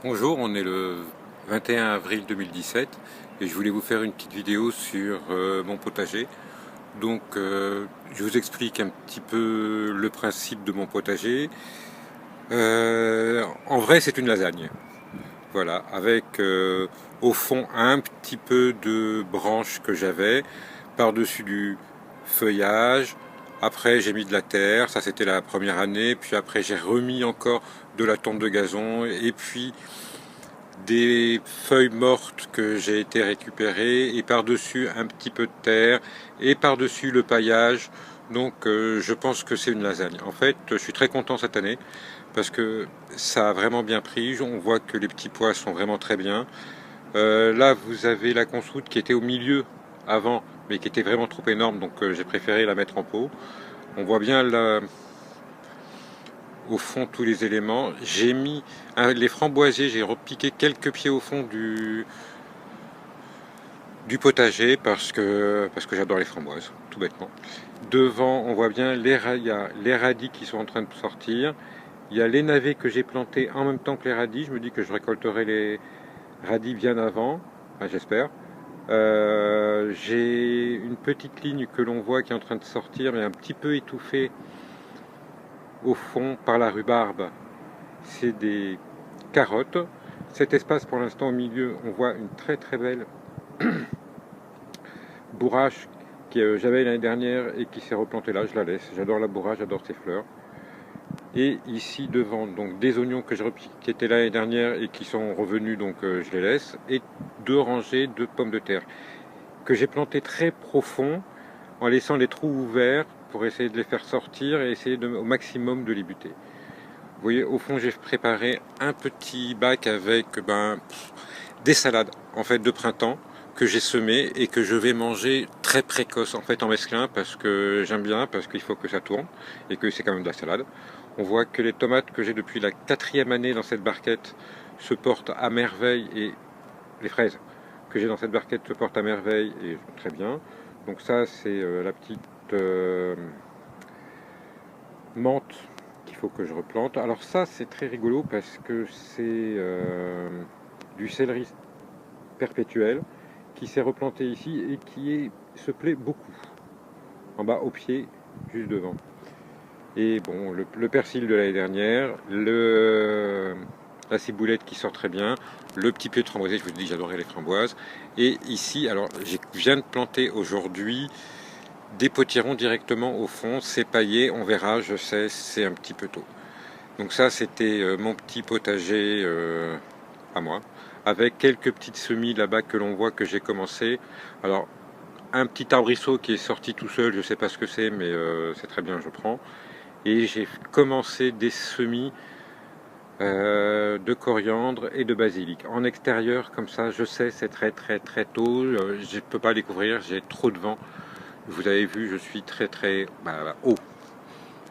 Bonjour, on est le 21 avril 2017 et je voulais vous faire une petite vidéo sur mon potager. Donc je vous explique un petit peu le principe de mon potager. En vrai c'est une lasagne, voilà, avec au fond un petit peu de branches que j'avais, par-dessus du feuillage. Après j'ai mis de la terre, ça c'était la première année, puis après j'ai remis encore de la tonte de gazon et puis des feuilles mortes que j'ai été récupérer et par-dessus un petit peu de terre et par-dessus le paillage. Donc je pense que c'est une lasagne. En fait, je suis très content cette année parce que ça a vraiment bien pris. On voit que les petits pois sont vraiment très bien. Là, vous avez la consoude qui était au milieu avant, mais qui était vraiment trop énorme, donc j'ai préféré la mettre en pot. On voit bien au fond tous les éléments. J'ai mis les framboisiers, j'ai repiqué quelques pieds au fond du potager parce que j'adore les framboises, tout bêtement. Devant, on voit bien il y a les radis qui sont en train de sortir. Il y a les navets que j'ai plantés en même temps que les radis. Je me dis que je récolterai les radis bien avant, enfin, j'espère. J'ai une petite ligne que l'on voit qui est en train de sortir, mais un petit peu étouffée au fond par la rhubarbe. C'est des carottes. Cet espace pour l'instant au milieu, on voit une très très belle bourrache que j'avais l'année dernière et qui s'est replantée là, je la laisse. J'adore la bourrache, j'adore ses fleurs. Et ici devant, donc des oignons que qui étaient là l'année dernière et qui sont revenus, donc je les laisse. Et 2 rangées de pommes de terre que j'ai plantées très profond en laissant les trous ouverts pour essayer de les faire sortir et essayer au maximum de les buter. Vous voyez, au fond, j'ai préparé un petit bac avec des salades en fait de printemps que j'ai semées et que je vais manger très précoce en fait en mesclin parce que j'aime bien, parce qu'il faut que ça tourne et que c'est quand même de la salade. On voit que les tomates que j'ai depuis la 4e année dans cette barquette se portent à merveille et les fraises que j'ai dans cette barquette se portent à merveille et très bien. Donc ça c'est la petite menthe qu'il faut que je replante. Alors ça c'est très rigolo parce que c'est du céleri perpétuel qui s'est replanté ici et se plaît beaucoup. En bas au pied, juste devant. Et bon, le persil de l'année dernière, la ciboulette qui sort très bien, le petit pied de framboisier, je vous dis j'adorais les framboises. Et ici, alors je viens de planter aujourd'hui des potirons directement au fond, c'est paillé, on verra, je sais, c'est un petit peu tôt. Donc ça c'était mon petit potager à moi, avec quelques petites semis là-bas que l'on voit que j'ai commencé. Alors un petit arbrisseau qui est sorti tout seul, je sais pas ce que c'est, mais c'est très bien, je prends. Et j'ai commencé des semis de coriandre et de basilic. En extérieur, comme ça, je sais, c'est très très très tôt, je ne peux pas les couvrir, j'ai trop de vent. Vous avez vu, je suis très très haut.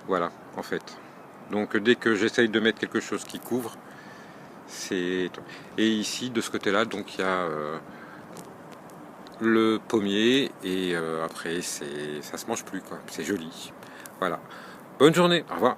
Voilà, en fait. Donc dès que j'essaye de mettre quelque chose qui couvre, c'est... Et ici, de ce côté-là, donc il y a le pommier et après, ça se mange plus, quoi. C'est joli. Voilà. Bonne journée, au revoir.